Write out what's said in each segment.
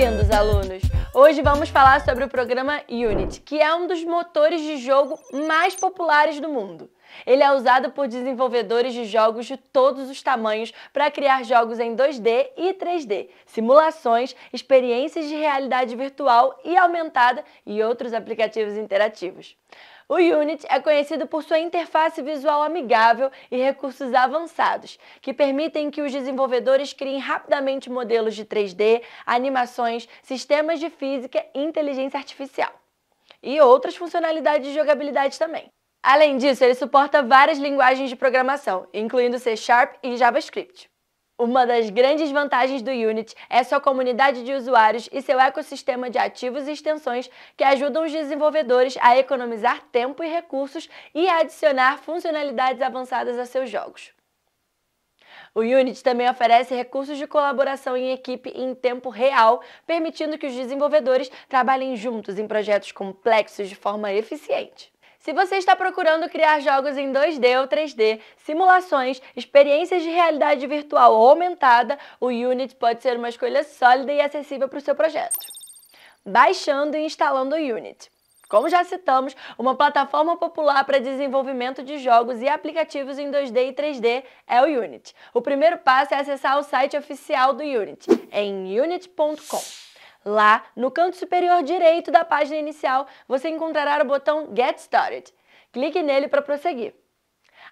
Bem-vindos, alunos! Hoje vamos falar sobre o programa Unity, que é um dos motores de jogo mais populares do mundo. Ele é usado por desenvolvedores de jogos de todos os tamanhos para criar jogos em 2D e 3D, simulações, experiências de realidade virtual e aumentada e outros aplicativos interativos. O Unity é conhecido por sua interface visual amigável e recursos avançados, que permitem que os desenvolvedores criem rapidamente modelos de 3D, animações, sistemas de física e inteligência artificial. E outras funcionalidades de jogabilidade também. Além disso, ele suporta várias linguagens de programação, incluindo C# e JavaScript. Uma das grandes vantagens do Unity é sua comunidade de usuários e seu ecossistema de ativos e extensões que ajudam os desenvolvedores a economizar tempo e recursos e a adicionar funcionalidades avançadas a seus jogos. O Unity também oferece recursos de colaboração em equipe em tempo real, permitindo que os desenvolvedores trabalhem juntos em projetos complexos de forma eficiente. Se você está procurando criar jogos em 2D ou 3D, simulações, experiências de realidade virtual ou aumentada, o Unity pode ser uma escolha sólida e acessível para o seu projeto. Baixando e instalando o Unity. Como já citamos, uma plataforma popular para desenvolvimento de jogos e aplicativos em 2D e 3D é o Unity. O primeiro passo é acessar o site oficial do Unity, em unity.com. Lá, no canto superior direito da página inicial, você encontrará o botão Get Started. Clique nele para prosseguir.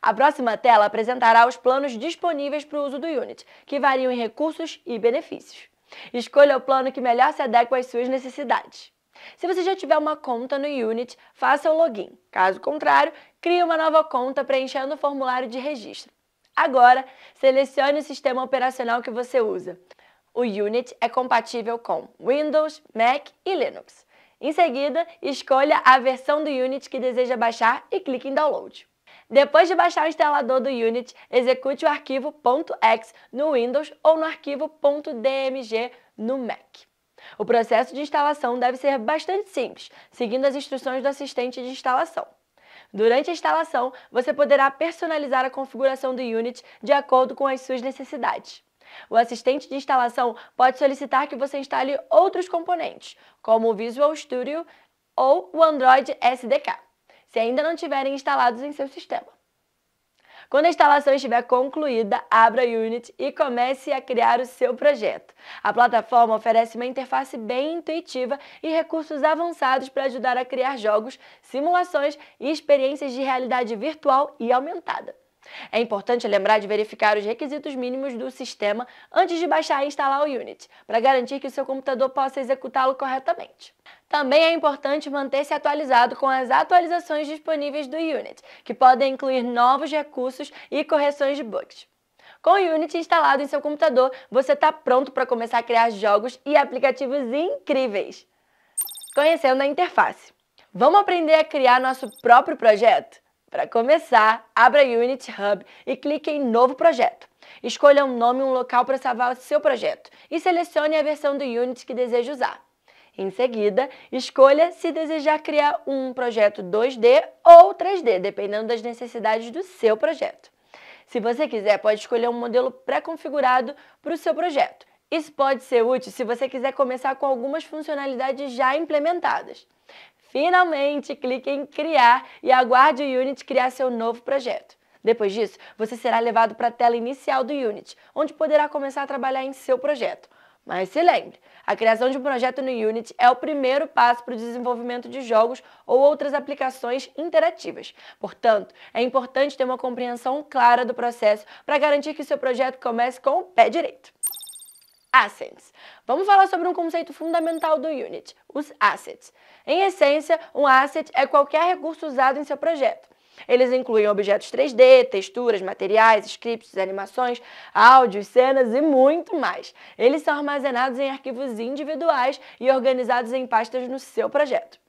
A próxima tela apresentará os planos disponíveis para o uso do Unity, que variam em recursos e benefícios. Escolha o plano que melhor se adequa às suas necessidades. Se você já tiver uma conta no Unity, faça o login. Caso contrário, crie uma nova conta preenchendo o formulário de registro. Agora, selecione o sistema operacional que você usa. O Unity é compatível com Windows, Mac e Linux. Em seguida, escolha a versão do Unity que deseja baixar e clique em Download. Depois de baixar o instalador do Unity, execute o arquivo .exe no Windows ou no arquivo .dmg no Mac. O processo de instalação deve ser bastante simples, seguindo as instruções do assistente de instalação. Durante a instalação, você poderá personalizar a configuração do Unity de acordo com as suas necessidades. O assistente de instalação pode solicitar que você instale outros componentes, como o Visual Studio ou o Android SDK, se ainda não estiverem instalados em seu sistema. Quando a instalação estiver concluída, abra o Unity e comece a criar o seu projeto. A plataforma oferece uma interface bem intuitiva e recursos avançados para ajudar a criar jogos, simulações e experiências de realidade virtual e aumentada. É importante lembrar de verificar os requisitos mínimos do sistema antes de baixar e instalar o Unity, para garantir que o seu computador possa executá-lo corretamente. Também é importante manter-se atualizado com as atualizações disponíveis do Unity, que podem incluir novos recursos e correções de bugs. Com o Unity instalado em seu computador, você está pronto para começar a criar jogos e aplicativos incríveis. Conhecendo a interface. Vamos aprender a criar nosso próprio projeto? Para começar, abra o Unity Hub e clique em Novo Projeto. Escolha um nome e um local para salvar o seu projeto e selecione a versão do Unity que deseja usar. Em seguida, escolha se desejar criar um projeto 2D ou 3D, dependendo das necessidades do seu projeto. Se você quiser, pode escolher um modelo pré-configurado para o seu projeto. Isso pode ser útil se você quiser começar com algumas funcionalidades já implementadas. Finalmente, clique em Criar e aguarde o Unity criar seu novo projeto. Depois disso, você será levado para a tela inicial do Unity, onde poderá começar a trabalhar em seu projeto. Mas se lembre, a criação de um projeto no Unity é o primeiro passo para o desenvolvimento de jogos ou outras aplicações interativas. Portanto, é importante ter uma compreensão clara do processo para garantir que seu projeto comece com o pé direito. Assets. Vamos falar sobre um conceito fundamental do Unity, os assets. Em essência, um asset é qualquer recurso usado em seu projeto. Eles incluem objetos 3D, texturas, materiais, scripts, animações, áudios, cenas e muito mais. Eles são armazenados em arquivos individuais e organizados em pastas no seu projeto.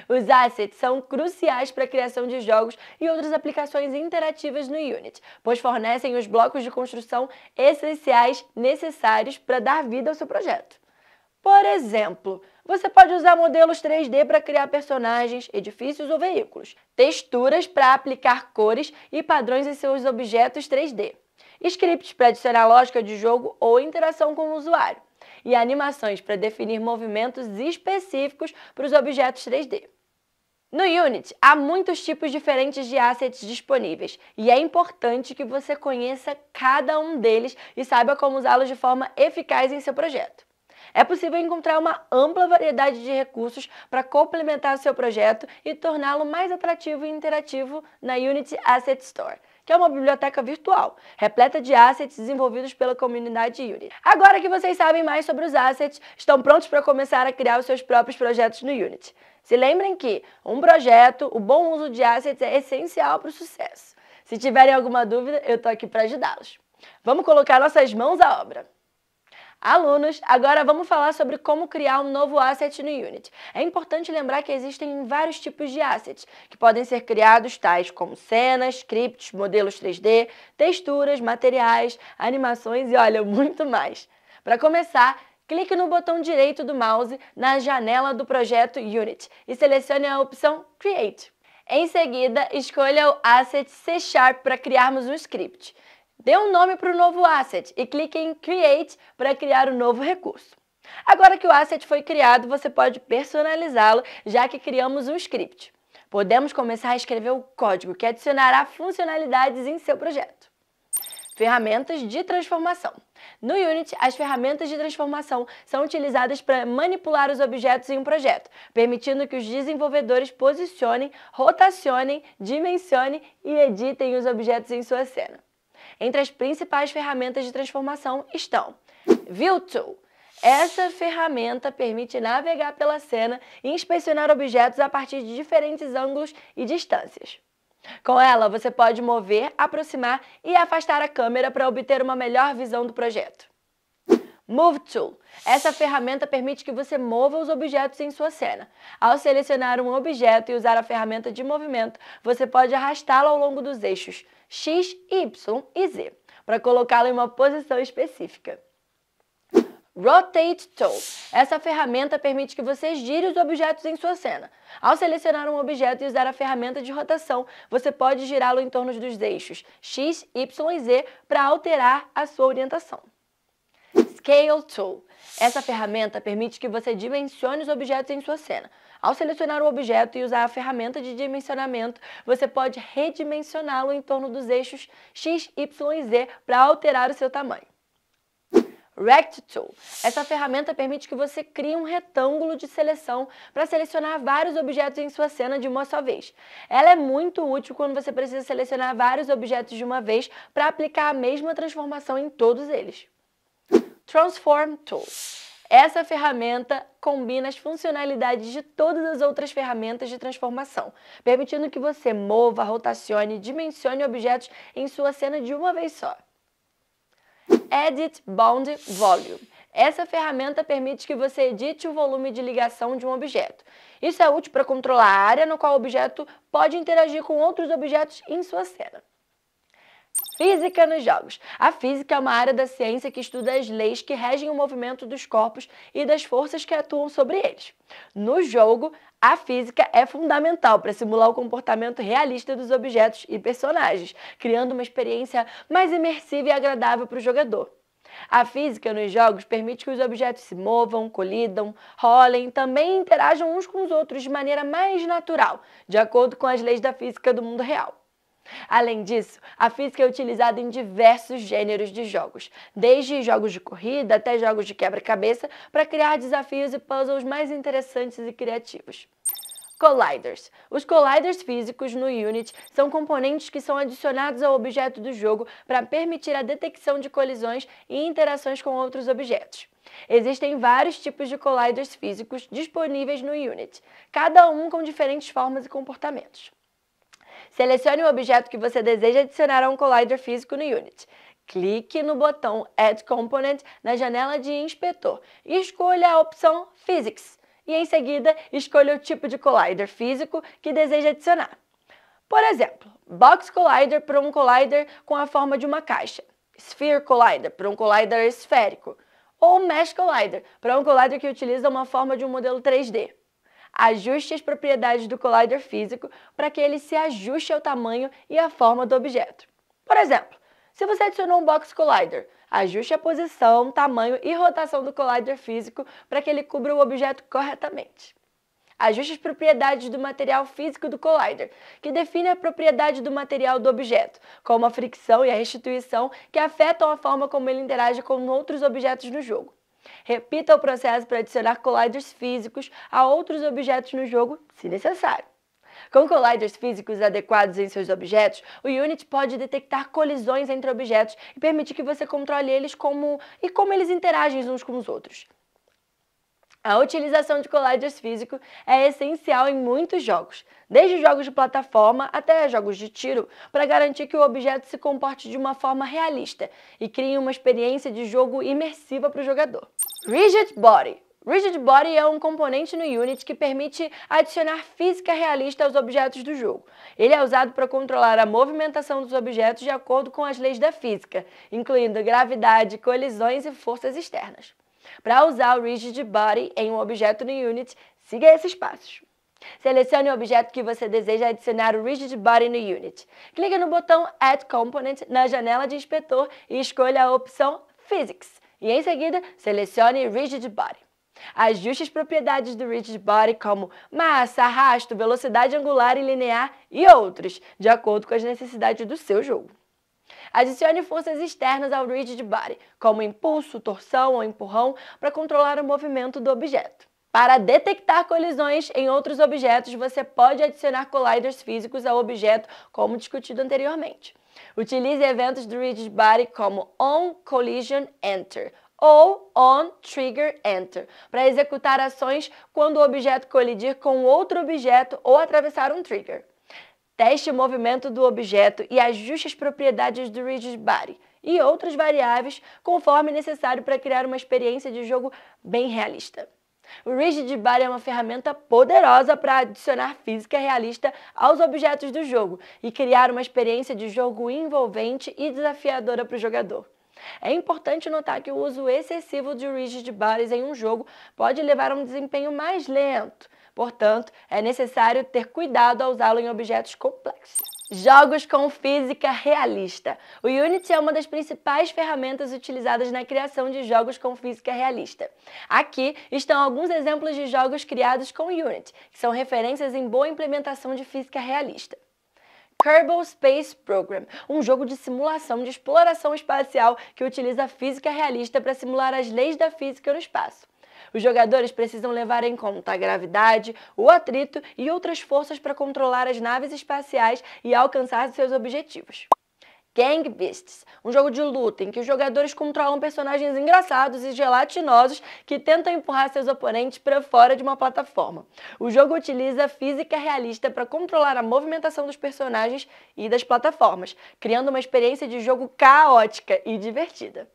Os assets são cruciais para a criação de jogos e outras aplicações interativas no Unity, pois fornecem os blocos de construção essenciais necessários para dar vida ao seu projeto. Por exemplo, você pode usar modelos 3D para criar personagens, edifícios ou veículos, texturas para aplicar cores e padrões em seus objetos 3D, scripts para adicionar lógica de jogo ou interação com o usuário, e animações para definir movimentos específicos para os objetos 3D. No Unity, há muitos tipos diferentes de assets disponíveis e é importante que você conheça cada um deles e saiba como usá-los de forma eficaz em seu projeto. É possível encontrar uma ampla variedade de recursos para complementar o seu projeto e torná-lo mais atrativo e interativo na Unity Asset Store, que é uma biblioteca virtual, repleta de assets desenvolvidos pela comunidade Unity. Agora que vocês sabem mais sobre os assets, estão prontos para começar a criar os seus próprios projetos no Unity. Se lembrem que, o bom uso de assets é essencial para o sucesso. Se tiverem alguma dúvida, eu estou aqui para ajudá-los. Vamos colocar nossas mãos à obra. Alunos, agora vamos falar sobre como criar um novo asset no Unity. É importante lembrar que existem vários tipos de assets, que podem ser criados tais como cenas, scripts, modelos 3D, texturas, materiais, animações e olha, muito mais. Para começar, clique no botão direito do mouse na janela do projeto Unity e selecione a opção Create. Em seguida, escolha o asset C# para criarmos um script. Dê um nome para o novo asset e clique em Create para criar um novo recurso. Agora que o asset foi criado, você pode personalizá-lo, já que criamos um script. Podemos começar a escrever o código que adicionará funcionalidades em seu projeto. Ferramentas de transformação. No Unity, as ferramentas de transformação são utilizadas para manipular os objetos em um projeto, permitindo que os desenvolvedores posicionem, rotacionem, dimensionem e editem os objetos em sua cena. Entre as principais ferramentas de transformação estão View Tool. Essa ferramenta permite navegar pela cena e inspecionar objetos a partir de diferentes ângulos e distâncias. Com ela, você pode mover, aproximar e afastar a câmera para obter uma melhor visão do projeto. Move Tool. Essa ferramenta permite que você mova os objetos em sua cena. Ao selecionar um objeto e usar a ferramenta de movimento, você pode arrastá-lo ao longo dos eixos X, Y e Z, para colocá-lo em uma posição específica. Rotate Tool. Essa ferramenta permite que você gire os objetos em sua cena. Ao selecionar um objeto e usar a ferramenta de rotação, você pode girá-lo em torno dos eixos X, Y e Z para alterar a sua orientação. Scale Tool. Essa ferramenta permite que você dimensione os objetos em sua cena. Ao selecionar o objeto e usar a ferramenta de dimensionamento, você pode redimensioná-lo em torno dos eixos X, Y e Z para alterar o seu tamanho. Rect Tool. Essa ferramenta permite que você crie um retângulo de seleção para selecionar vários objetos em sua cena de uma só vez. Ela é muito útil quando você precisa selecionar vários objetos de uma vez para aplicar a mesma transformação em todos eles. Transform Tool. Essa ferramenta combina as funcionalidades de todas as outras ferramentas de transformação, permitindo que você mova, rotacione e dimensione objetos em sua cena de uma vez só. Edit Bound Volume. Essa ferramenta permite que você edite o volume de ligação de um objeto. Isso é útil para controlar a área no qual o objeto pode interagir com outros objetos em sua cena. Física nos jogos. A física é uma área da ciência que estuda as leis que regem o movimento dos corpos e das forças que atuam sobre eles. No jogo, a física é fundamental para simular o comportamento realista dos objetos e personagens, criando uma experiência mais imersiva e agradável para o jogador. A física nos jogos permite que os objetos se movam, colidam, rolem e também interajam uns com os outros de maneira mais natural, de acordo com as leis da física do mundo real. Além disso, a física é utilizada em diversos gêneros de jogos, desde jogos de corrida até jogos de quebra-cabeça, para criar desafios e puzzles mais interessantes e criativos. Colliders. Os colliders físicos no Unity são componentes que são adicionados ao objeto do jogo para permitir a detecção de colisões e interações com outros objetos. Existem vários tipos de colliders físicos disponíveis no Unity, cada um com diferentes formas e comportamentos. Selecione o objeto que você deseja adicionar a um collider físico no Unity. Clique no botão Add Component na janela de inspetor e escolha a opção Physics. E em seguida, escolha o tipo de collider físico que deseja adicionar. Por exemplo, Box Collider para um collider com a forma de uma caixa, Sphere Collider para um collider esférico, ou Mesh Collider para um collider que utiliza uma forma de um modelo 3D. Ajuste as propriedades do collider físico para que ele se ajuste ao tamanho e à forma do objeto. Por exemplo, se você adicionou um Box Collider, Ajuste a posição, tamanho e rotação do collider físico para que ele cubra o objeto corretamente. Ajuste as propriedades do material físico do collider, que define a propriedade do material do objeto, como a fricção e a restituição, que afetam a forma como ele interage com outros objetos no jogo. Repita o processo para adicionar colliders físicos a outros objetos no jogo, se necessário. Com colliders físicos adequados em seus objetos, o Unity pode detectar colisões entre objetos e permitir que você controle eles como eles interagem uns com os outros. A utilização de colliders físicos é essencial em muitos jogos, desde jogos de plataforma até jogos de tiro, para garantir que o objeto se comporte de uma forma realista e crie uma experiência de jogo imersiva para o jogador. Rigid Body. Rigid Body é um componente no Unity que permite adicionar física realista aos objetos do jogo. Ele é usado para controlar a movimentação dos objetos de acordo com as leis da física, incluindo gravidade, colisões e forças externas. Para usar o Rigid Body em um objeto no Unity, siga esses passos. Selecione o objeto que você deseja adicionar o Rigid Body no Unity. Clique no botão Add Component na janela de inspetor e escolha a opção Physics. E em seguida, selecione Rigid Body. Ajuste as propriedades do Rigid Body como massa, arrasto, velocidade angular e linear e outros, de acordo com as necessidades do seu jogo. Adicione forças externas ao Rigid Body, como impulso, torção ou empurrão, para controlar o movimento do objeto. Para detectar colisões em outros objetos, você pode adicionar colliders físicos ao objeto, como discutido anteriormente. Utilize eventos do Rigid Body como onCollisionEnter ou onTriggerEnter para executar ações quando o objeto colidir com outro objeto ou atravessar um trigger. Teste o movimento do objeto e ajuste as propriedades do Rigid Body e outras variáveis conforme necessário para criar uma experiência de jogo bem realista. O Rigid Body é uma ferramenta poderosa para adicionar física realista aos objetos do jogo e criar uma experiência de jogo envolvente e desafiadora para o jogador. É importante notar que o uso excessivo de Rigid Bodies em um jogo pode levar a um desempenho mais lento. Portanto, é necessário ter cuidado ao usá-lo em objetos complexos. Jogos com física realista. O Unity é uma das principais ferramentas utilizadas na criação de jogos com física realista. Aqui estão alguns exemplos de jogos criados com Unity, que são referências em boa implementação de física realista. Kerbal Space Program, um jogo de simulação de exploração espacial que utiliza física realista para simular as leis da física no espaço. Os jogadores precisam levar em conta a gravidade, o atrito e outras forças para controlar as naves espaciais e alcançar seus objetivos. Gang Beasts, um jogo de luta em que os jogadores controlam personagens engraçados e gelatinosos que tentam empurrar seus oponentes para fora de uma plataforma. O jogo utiliza física realista para controlar a movimentação dos personagens e das plataformas, criando uma experiência de jogo caótica e divertida.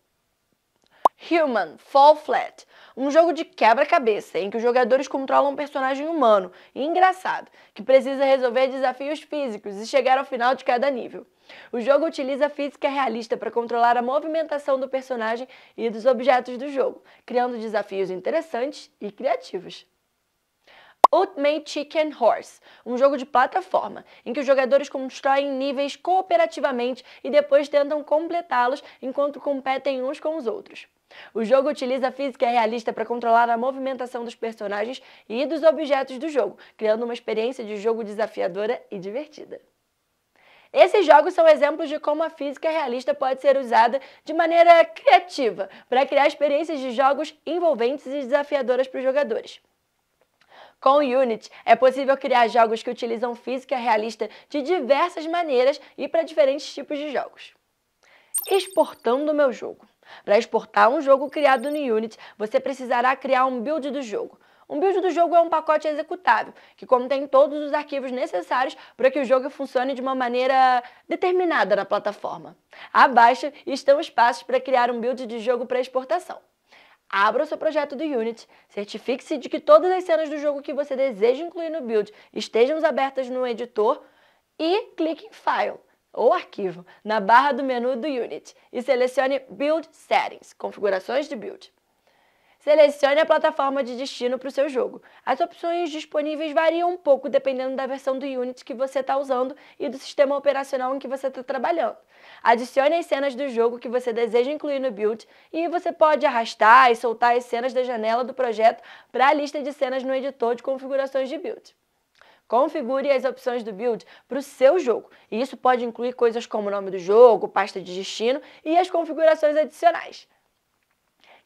Human Fall Flat, um jogo de quebra-cabeça em que os jogadores controlam um personagem humano e engraçado que precisa resolver desafios físicos e chegar ao final de cada nível. O jogo utiliza física realista para controlar a movimentação do personagem e dos objetos do jogo, criando desafios interessantes e criativos. Ultimate Chicken Horse, um jogo de plataforma, em que os jogadores constroem níveis cooperativamente e depois tentam completá-los enquanto competem uns com os outros. O jogo utiliza a física realista para controlar a movimentação dos personagens e dos objetos do jogo, criando uma experiência de jogo desafiadora e divertida. Esses jogos são exemplos de como a física realista pode ser usada de maneira criativa para criar experiências de jogos envolventes e desafiadoras para os jogadores. Com o Unity, é possível criar jogos que utilizam física realista de diversas maneiras e para diferentes tipos de jogos. Exportando o meu jogo. Para exportar um jogo criado no Unity, você precisará criar um build do jogo. Um build do jogo é um pacote executável, que contém todos os arquivos necessários para que o jogo funcione de uma maneira determinada na plataforma. Abaixo estão os passos para criar um build de jogo para exportação. Abra o seu projeto do Unity, certifique-se de que todas as cenas do jogo que você deseja incluir no build estejam abertas no editor e clique em File ou Arquivo na barra do menu do Unity e selecione Build Settings, configurações de build. Selecione a plataforma de destino para o seu jogo. As opções disponíveis variam um pouco dependendo da versão do Unity que você está usando e do sistema operacional em que você está trabalhando. Adicione as cenas do jogo que você deseja incluir no build e você pode arrastar e soltar as cenas da janela do projeto para a lista de cenas no editor de configurações de build. Configure as opções do build para o seu jogo, e isso pode incluir coisas como o nome do jogo, pasta de destino e as configurações adicionais.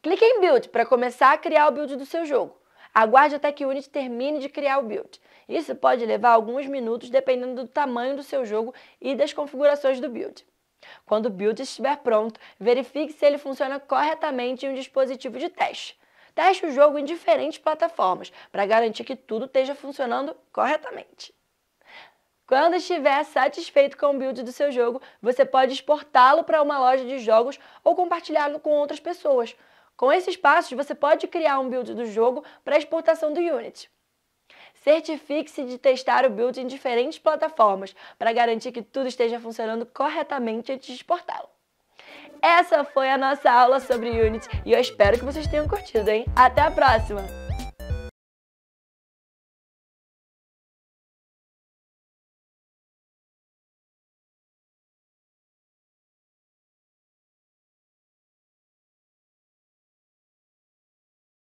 Clique em Build para começar a criar o build do seu jogo. Aguarde até que o Unity termine de criar o build. Isso pode levar alguns minutos dependendo do tamanho do seu jogo e das configurações do build. Quando o build estiver pronto, verifique se ele funciona corretamente em um dispositivo de teste. Teste o jogo em diferentes plataformas para garantir que tudo esteja funcionando corretamente. Quando estiver satisfeito com o build do seu jogo, você pode exportá-lo para uma loja de jogos ou compartilhá-lo com outras pessoas. Com esses passos, você pode criar um build do jogo para exportação do Unity. Certifique-se de testar o build em diferentes plataformas para garantir que tudo esteja funcionando corretamente antes de exportá-lo. Essa foi a nossa aula sobre Unity e eu espero que vocês tenham curtido, hein? Até a próxima!